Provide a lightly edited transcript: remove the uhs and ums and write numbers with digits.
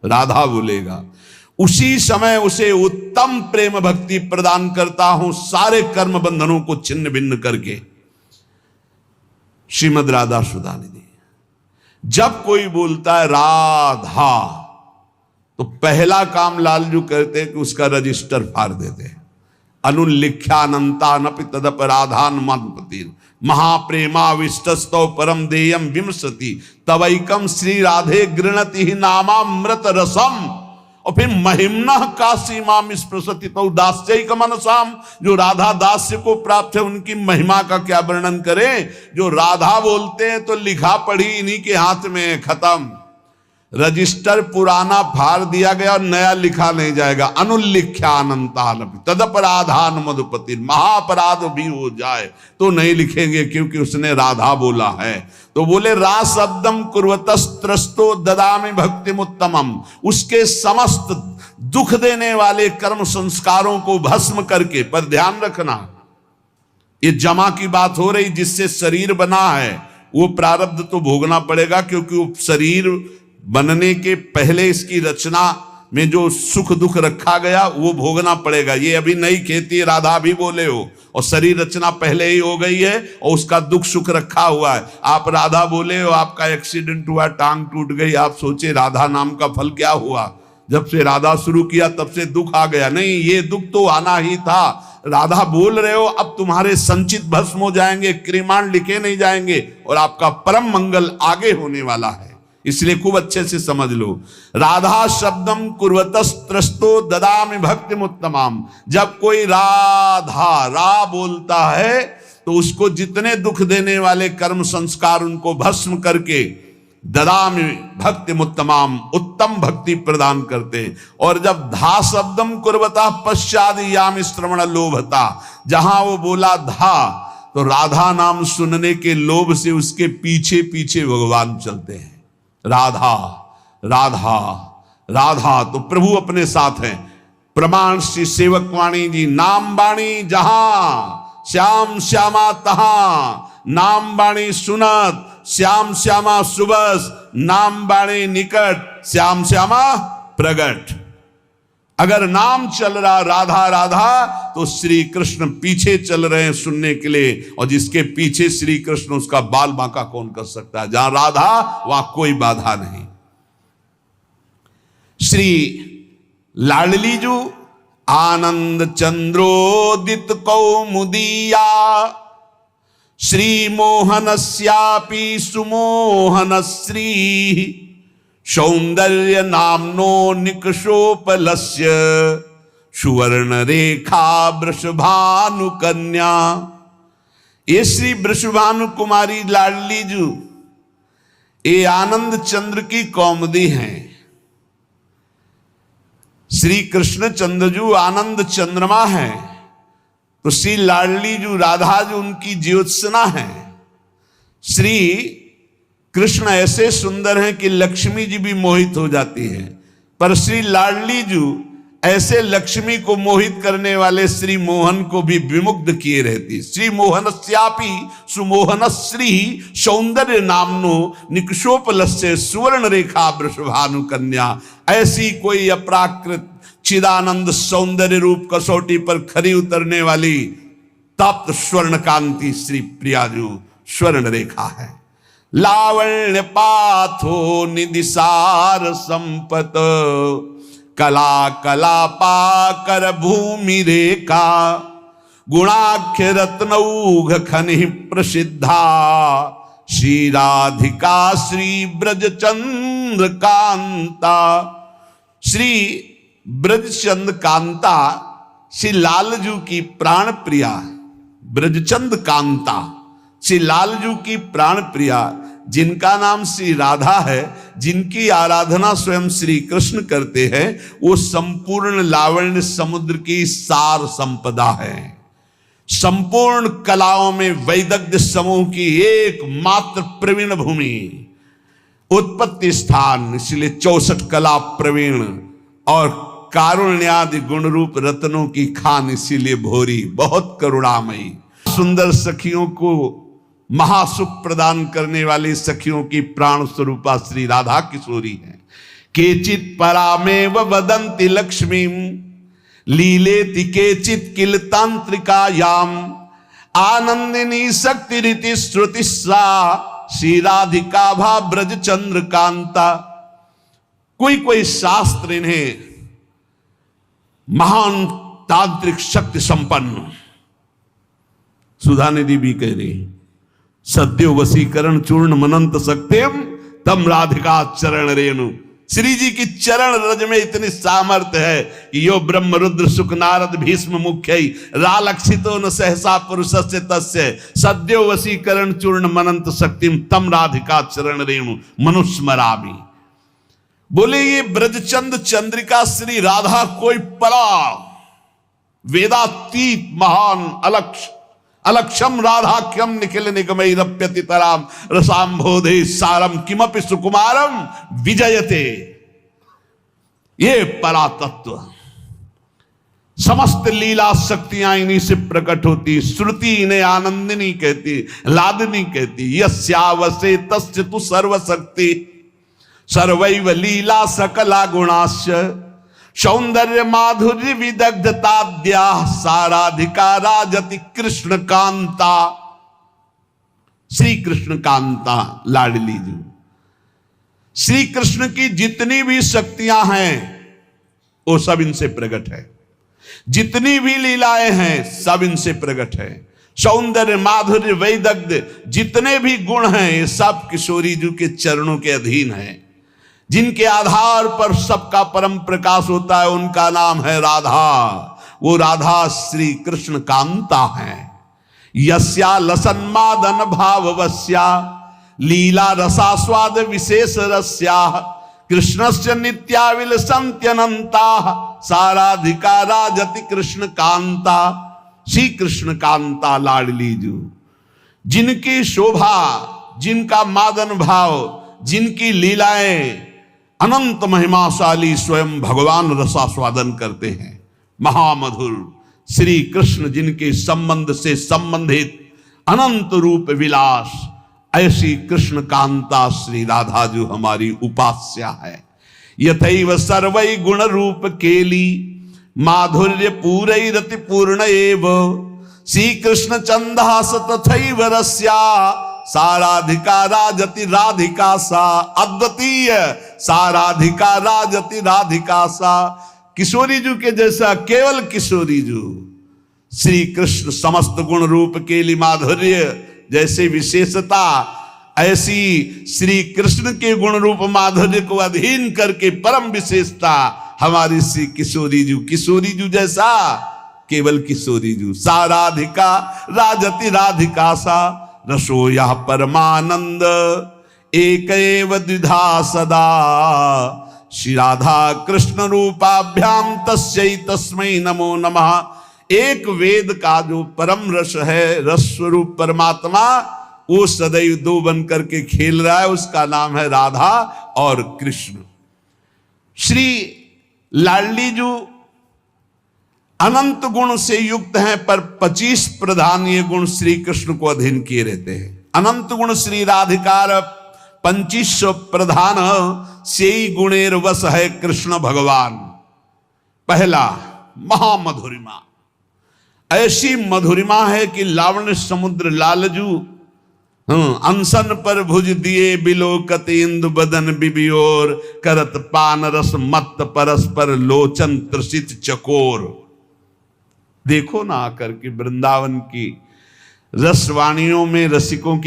राधा बोलेगा, उसी समय उसे उत्तम प्रेम भक्ति प्रदान करता हूं, सारे कर्म बंधनों को छिन्न भिन्न करके। श्रीमद् राधा सुधानिधि। जब कोई बोलता है राधा, तो पहला काम लालजू करते हैं कि उसका रजिस्टर फाड़ देते हैं। अनुल्लिख्यानंता नपि तदपराधान मधुपति महाप्रेमाविष्टस्तौ परम देयम विमसति तवैकम श्री राधे गृणति ही नामामृत रसम। और फिर महिम्ना काशी माम स्पृशति तो दास्यैक मनसाम, जो राधा दास्य को प्राप्त है उनकी महिमा का क्या वर्णन करें। जो राधा बोलते हैं तो लिखा पढ़ी इन्हीं के हाथ में है, खत्म। रजिस्टर पुराना फाड़ दिया गया और नया लिखा नहीं जाएगा। अनुल्लिख्यानंतान तदपराधान मधुपति, महाअपराध भी हो जाए तो नहीं लिखेंगे, क्योंकि उसने राधा बोला है। तो बोले रा शब्दम कुर्वतस्त्रस्तो ददामि भक्तिमुत्तमम, उसके समस्त दुख देने वाले कर्म संस्कारों को भस्म करके। पर ध्यान रखना, ये जमा की बात हो रही, जिससे शरीर बना है वो प्रारब्ध तो भोगना पड़ेगा, क्योंकि वो शरीर बनने के पहले इसकी रचना में जो सुख दुख रखा गया वो भोगना पड़ेगा। ये अभी नई खेती, राधा भी बोले हो, और शरीर रचना पहले ही हो गई है और उसका दुख सुख रखा हुआ है। आप राधा बोले हो, आपका एक्सीडेंट हुआ, टांग टूट गई, आप सोचे राधा नाम का फल क्या हुआ। जब से राधा शुरू किया तब से दुख आ गया। नहीं, ये दुख तो आना ही था। राधा बोल रहे हो, अब तुम्हारे संचित भस्म हो जाएंगे, क्रिमाण लिखे नहीं जाएंगे, और आपका परम मंगल आगे होने वाला है। इसलिए खूब अच्छे से समझ लो। राधा शब्दम कुर्वतस्त्रस्तो ददामि भक्तिमुत्तमाम। जब कोई राधा रा बोलता है तो उसको जितने दुख देने वाले कर्म संस्कार उनको भस्म करके ददामि भक्तिमुत्तमाम, उत्तम भक्ति प्रदान करते। और जब धा शब्दम कुर्वता पश्चाद याम श्रवण लोभता, जहां वो बोला धा, तो राधा नाम सुनने के लोभ से उसके पीछे पीछे भगवान चलते हैं। राधा राधा राधा, तो प्रभु अपने साथ हैं। प्रमाण श्री सेवक वाणी जी, नाम बाणी जहां श्याम श्यामा तहां, नाम बाणी सुनत श्याम श्यामा सुबस, नाम बाणी निकट श्याम श्यामा प्रगट। अगर नाम चल रहा राधा राधा, तो श्री कृष्ण पीछे चल रहे हैं सुनने के लिए, और जिसके पीछे श्री कृष्ण उसका बाल बांका कौन कर सकता है। जहां राधा वहां कोई बाधा नहीं। श्री लाडली जू आनंद चंद्रोदित कौमुदीया, श्री मोहनस्यापि सुमोहन श्री, सौंदर्य नामनो निकषोपलस्य, सुवर्ण रेखा वृषभानु कन्या। ये श्री वृषभानु कुमारी लाडली जू ये आनंद चंद्र की कौमुदी हैं। श्री कृष्ण चंद्र जू आनंद चंद्रमा है, तो श्री लाडली जू राधा जू उनकी ज्योत्सना है। श्री कृष्ण ऐसे सुंदर हैं कि लक्ष्मी जी भी मोहित हो जाती है, पर श्री लाडली जू ऐसे लक्ष्मी को मोहित करने वाले श्री मोहन को भी विमुग्ध किए रहती। श्री मोहनस्यापि सुमोहन श्री, सौंदर्य नामनो निकषोपलस्य, सुवर्ण रेखा वृषभानु कन्या। ऐसी कोई अपराकृत चिदानंद सौंदर्य रूप कसौटी पर खरी उतरने वाली तप्त स्वर्ण कांति श्री प्रियाजू स्वर्ण रेखा है। लावण्य पाथो निदिसार संपत, कला कला पाकर भूमि रेखा, गुणाख्य रत्नौघ खनि प्रसिद्धा, श्री राधिका श्री ब्रजचंद्र कांता। श्री ब्रजचंद्र कांता श्री लालजू की प्राण प्रिया, ब्रजचंद कांता श्री लालजू की प्राण प्रिया, जिनका नाम श्री राधा है, जिनकी आराधना स्वयं श्री कृष्ण करते हैं, वो संपूर्ण लावण्य समुद्र की सार संपदा है। संपूर्ण कलाओं में वैदग्ध्य समूह की एकमात्र प्रवीण भूमि, उत्पत्ति स्थान, इसलिए 64 कला प्रवीण, और कारुण्यादि गुण रूप रत्नों की खान, इसीलिए भोरी, बहुत करुणामयी। सुंदर सखियों को महासुख प्रदान करने वाली सखियों की प्राण स्वरूपा श्री राधा किशोरी है। केचित परामेव वदन्ति लक्ष्मीं लीलेति केचित किल तांत्रिकायाम आनंदिनी शक्तिरिति श्रुतिस्सा श्री राधिका भा ब्रज चंद्रकांता। कोई कोई शास्त्र इन्हें महान तांत्रिक शक्ति संपन्न, सुधा निधि भी कह रही, सद्यो वसीकरण चूर्ण मनंत सक्तेम तम राधिका चरण रेणु। श्री जी की चरण रज में इतनी सामर्थ्य है कि यो ब्रह्म रुद्र सुख नारद भीष्म मुख्य रालक्षितो न सहसा पुरुषस्य तस्य सद्यो वसीकरण चूर्ण मनंत शक्तिम तम राधिका चरण रेणु मनुस्मरामि। बोले ये ब्रजचंद चंद्रिका श्री राधा कोई परा वेदातीत महान अलक्षम राधाख्यम निखिल निगमैरप्यति तराम रसाम्भोधे सारम किमपि सुकुमारम विजयते। ये परा तत्व, समस्त लीला शक्तियां इन्हीं से प्रकट होती। श्रुति इन्हें आनंदिनी कहती, लादनी कहती। यस्यावसे तस्य तु सर्वशक्ति सर्वैव लीला सकला गुणाश्च सौंदर्य माधुर्य विदग्धताद्या साराधिका राजति कृष्ण कांता। श्री कृष्ण कांता लाडली जी, श्री कृष्ण की जितनी भी शक्तियां हैं वो सब इनसे प्रकट है, जितनी भी लीलाएं हैं सब इनसे प्रकट है। सौंदर्य माधुर्य वैदग्ध जितने भी गुण हैं ये सब किशोरी जी के चरणों के अधीन हैं। जिनके आधार पर सबका परम प्रकाश होता है उनका नाम है राधा। वो राधा श्री कृष्ण कांता है। यस्या लसन्मादन भाववस्या लीला रसास्वाद विशेष रस्या कृष्णस्य नित्याविल संत्यनंता साराधिका राजति कृष्ण कांता। श्री कृष्ण कांता लाडली जो, जिनकी शोभा, जिनका मादन भाव, जिनकी लीलाएं अनंत महिमाशाली स्वयं भगवान रसास्वादन करते हैं। महामधुर श्री कृष्ण जिनके संबंध से संबंधित अनंत रूप विलास, ऐसी कृष्ण कांता श्री राधा जो हमारी उपास्या है। यथैव सर्वै गुण रूप केली माधुर्य पूरैरति पूर्ण एव श्री कृष्ण चंदास तथैव रस्या साराधिका राजति राधिका सा। अद्वितीय साराधिका राजति राधिका सा। किशोरी जू के जैसा केवल किशोरी जू श्री कृष्ण समस्त गुण रूप केली माधुर्य जैसे विशेषता, ऐसी श्री कृष्ण के गुण रूप माधुर्य को अधीन करके परम विशेषता हमारी श्री किशोरी जू। किशोरी जू जैसा केवल किशोरी जू। साराधिका राजति राधिका सा रसो यह परमानंद एक एव द्विधा सदा श्री राधा कृष्ण रूपाभ्याम तस्यै तस्मै नमो नमः। एक वेद का जो परम रस है, रस स्वरूप परमात्मा, वो सदैव दो बन करके खेल रहा है, उसका नाम है राधा और कृष्ण। श्री लाडली जो अनंत गुण से युक्त हैं, पर 25 प्रधान ये गुण श्री कृष्ण को अधीन किए रहते हैं। अनंत गुण श्री राधिकार 2500 प्रधान से गुणेर वश है कृष्ण भगवान। पहला महामधुरिमा, ऐसी मधुरिमा है कि लावण्य समुद्र लालजू अनशन पर भुज दिए बिलोकत इंदु बदन बिबियोर करत पान रस मत परस्पर लोचन त्रसित चकोर। देखो ना आकर के वृंदावन की रसवाणियों में रसिकों की